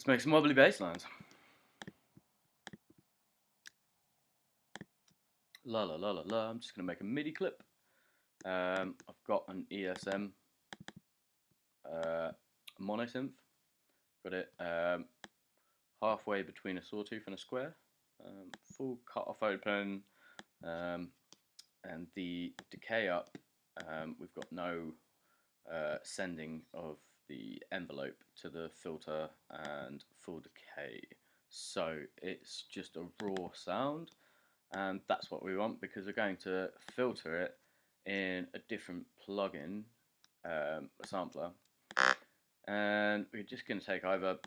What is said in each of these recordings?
Let's make some wobbly bass lines. La la la la la. I'm just going to make a MIDI clip. I've got an ESM monosynth. Got it halfway between a sawtooth and a square. Full cutoff open, and the decay up. We've got no sending of the envelope to the filter and full decay, so it's just a raw sound, and that's what we want because we're going to filter it in a different plugin, sampler, and we're just going to take either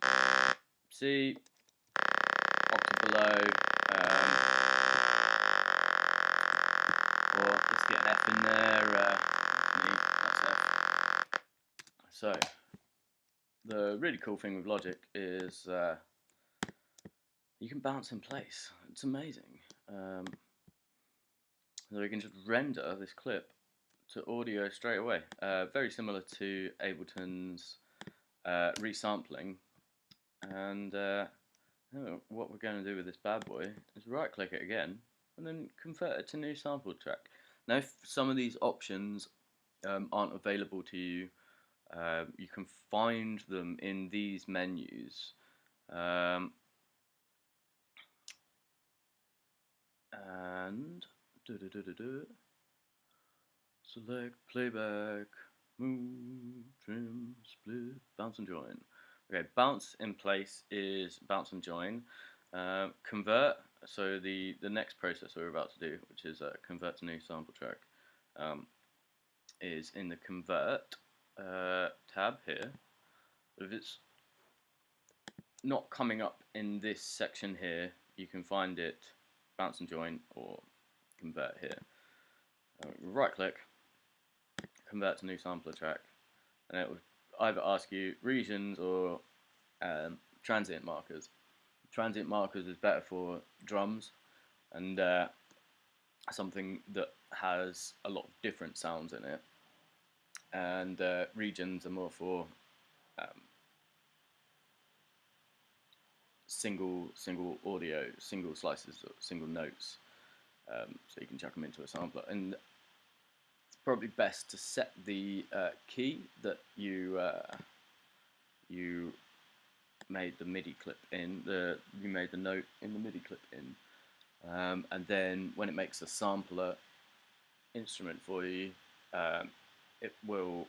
C, octave below, or let's get an F in there. That's F. So the really cool thing with Logic is you can bounce in place. It's amazing. So we can just render this clip to audio straight away. Very similar to Ableton's resampling. And what we're going to do with this bad boy is right click it again and then convert it to new sample track. Now if some of these options aren't available to you, you can find them in these menus. And select playback, move, trim, split, bounce and join. Okay, bounce in place is bounce and join. Convert, so the next process we're about to do, which is convert to new sample track, is in the convert tab here. If it's not coming up in this section here, you can find it bounce and join or convert here. Right click, convert to new sampler track, and it will either ask you regions or transient markers. Transient markers is better for drums and something that has a lot of different sounds in it, and regions are more for single audio, single slices, or single notes, so you can chuck them into a sampler. And it's probably best to set the key that you made the MIDI clip in. You made the note in the MIDI clip in, and then when it makes a sampler instrument for you, it will.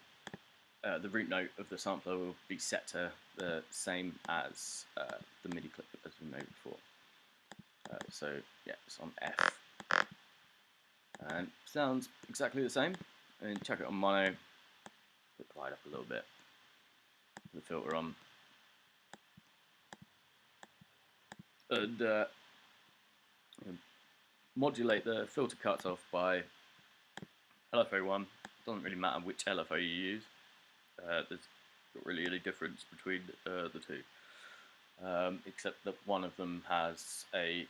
The root note of the sampler will be set to the same as the MIDI clip as we made before. So yeah, it's on F, and sounds exactly the same. And chuck it on mono, glide up a little bit, put the filter on, and modulate the filter cutoff by LFO1. Doesn't really matter which LFO you use. There's not really any difference between the two, except that one of them has a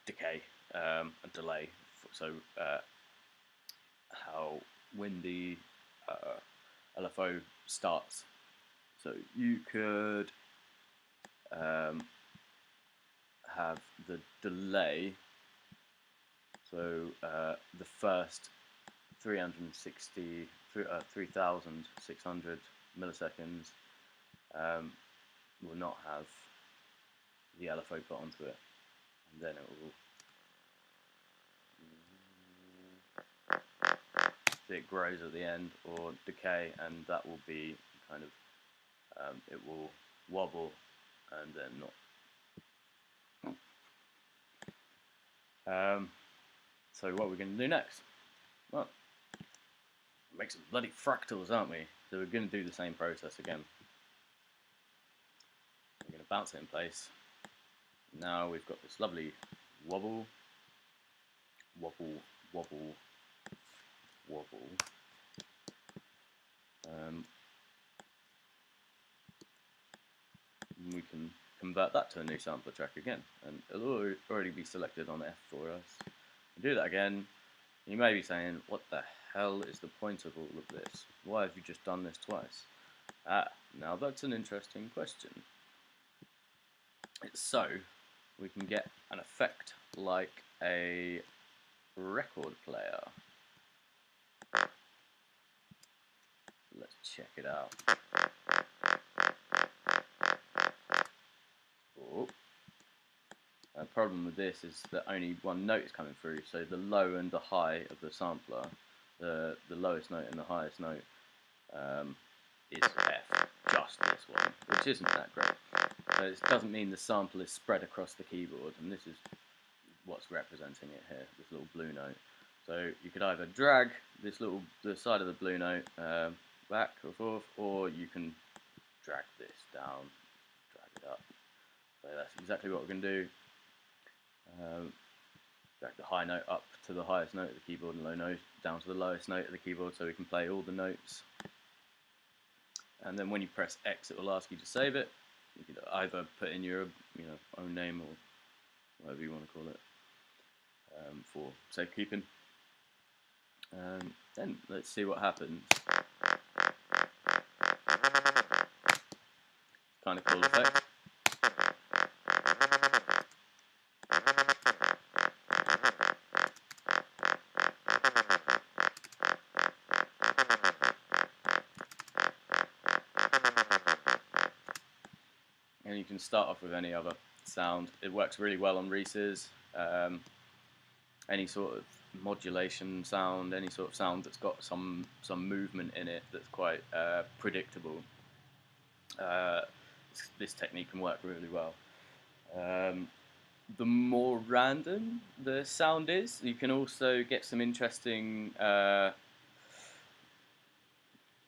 decay, a delay. So when the LFO starts, so you could have the delay. So the first 3,600 milliseconds will not have the LFO put onto it, and then it will. So it grows at the end, or decay, and that will be kind of it will wobble and then not. So what we're going to do next? Well, make some bloody fractals, aren't we? So we're going to do the same process again. We're going to bounce it in place. Now we've got this lovely wobble, wobble, wobble, wobble. We can convert that to a new sampler track again, and it'll already be selected on F for us. Do that again. You may be saying, what the hell is the point of all of this? Why have you just done this twice? Now that's an interesting question. so we can get an effect like a record player. Let's check it out. Oh. The problem with this is that only one note is coming through, so the low and the high of the sampler, the lowest note and the highest note, is F, just this one, which isn't that great. So it doesn't mean the sample is spread across the keyboard, and this is what's representing it here, this little blue note. So you could either drag the side of the blue note back or forth, or you can drag this down, drag it up. So that's exactly what we're going to do. Drag the high note up to the highest note of the keyboard and low note down to the lowest note of the keyboard, so we can play all the notes. And then when you press X, it will ask you to save it. You can either put in your own name or whatever you want to call it for safekeeping. Then let's see what happens. Kind of cool effect. And you can start off with any other sound. It works really well on Reese's. Any sort of modulation sound, any sort of sound that's got some movement in it that's quite predictable. This technique can work really well. The more random the sound is, you can also get some interesting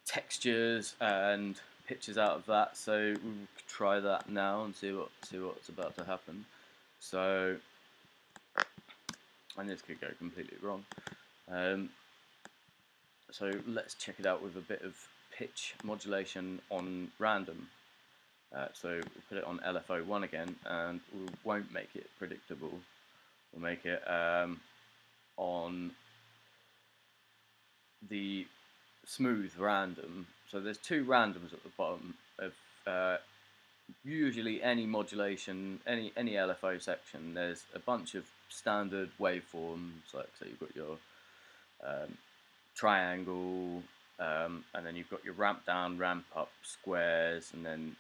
textures and pictures out of that. So we'll try that now and see what's about to happen. So, and this could go completely wrong. So let's check it out with a bit of pitch modulation on random. So we'll put it on LFO1 again, and we won't make it predictable. We'll make it on the smooth random. So there's two randoms at the bottom of usually any modulation, any LFO section. There's a bunch of standard waveforms, like so you've got your triangle, and then you've got your ramp down, ramp up squares, and then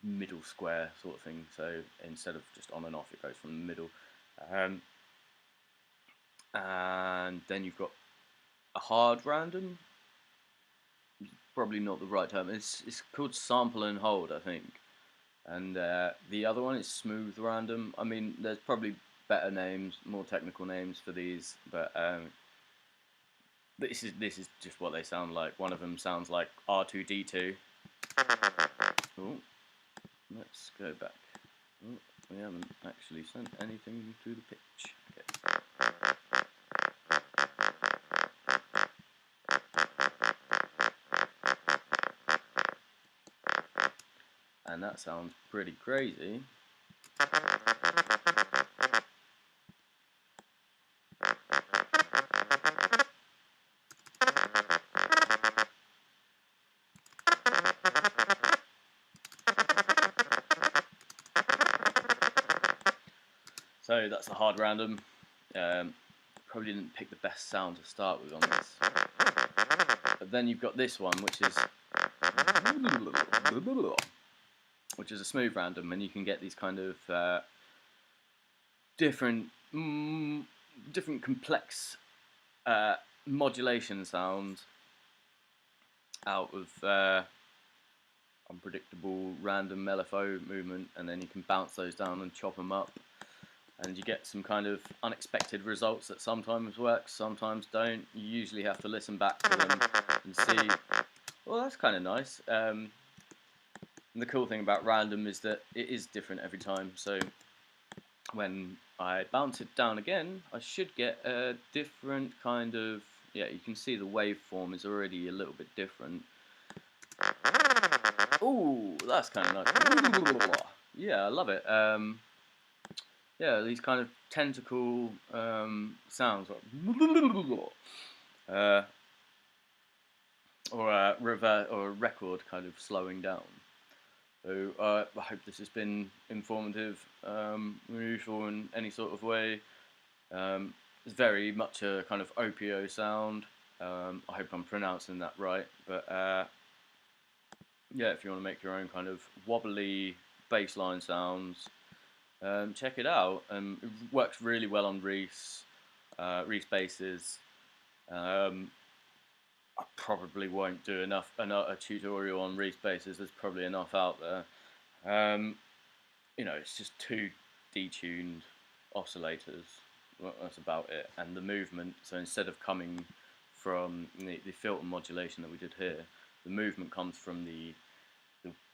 middle square sort of thing. So instead of just on and off, it goes from the middle. And then you've got a hard random. Probably not the right term. It's called sample and hold, I think. And the other one is smooth random. I mean, there's probably better names, more technical names for these, but this is just what they sound like. One of them sounds like R2D2. Oh, let's go back. Oh, we haven't actually sent anything to the pitch. Okay. And that sounds pretty crazy. So that's the hard random. Probably didn't pick the best sound to start with on this. But then you've got this one, which is a smooth random, and you can get these kind of different complex modulation sounds out of unpredictable random LFO movement, and then you can bounce those down and chop them up, and you get some kind of unexpected results that sometimes work, sometimes don't. You usually have to listen back to them and see, well, that's kind of nice. And the cool thing about random is that it is different every time, so when I bounce it down again, I should get a different kind of, yeah, you can see the waveform is already a little bit different. Ooh, that's kind of nice. Yeah, I love it. Yeah, these kind of tentacle sounds, or a record kind of slowing down. So I hope this has been informative, useful in any sort of way. It's very much a kind of Opiuo sound. I hope I'm pronouncing that right, but yeah, if you want to make your own kind of wobbly bassline sounds, check it out. It works really well on Reese basses. I probably won't do a tutorial on Reese basses. There's probably enough out there. You know, it's just two detuned oscillators. Well, that's about it. And the movement. So instead of coming from the filter modulation that we did here, the movement comes from the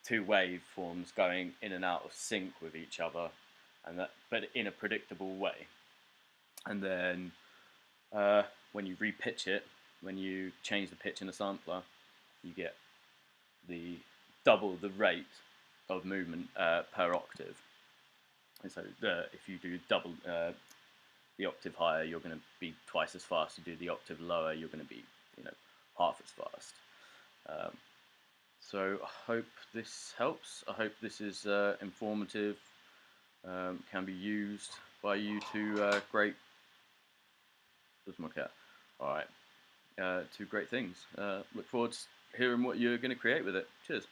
two waveforms going in and out of sync with each other, and that, but in a predictable way. And then when you repitch it, when you change the pitch in a sampler, you get the double the rate of movement per octave. And so if you do double the octave higher, you're going to be twice as fast. You do the octave lower, you're going to be, you know, half as fast. So I hope this helps. I hope this is informative, can be used by you to great. Where's my cat? All right. To great things. Look forward to hearing what you're going to create with it. Cheers.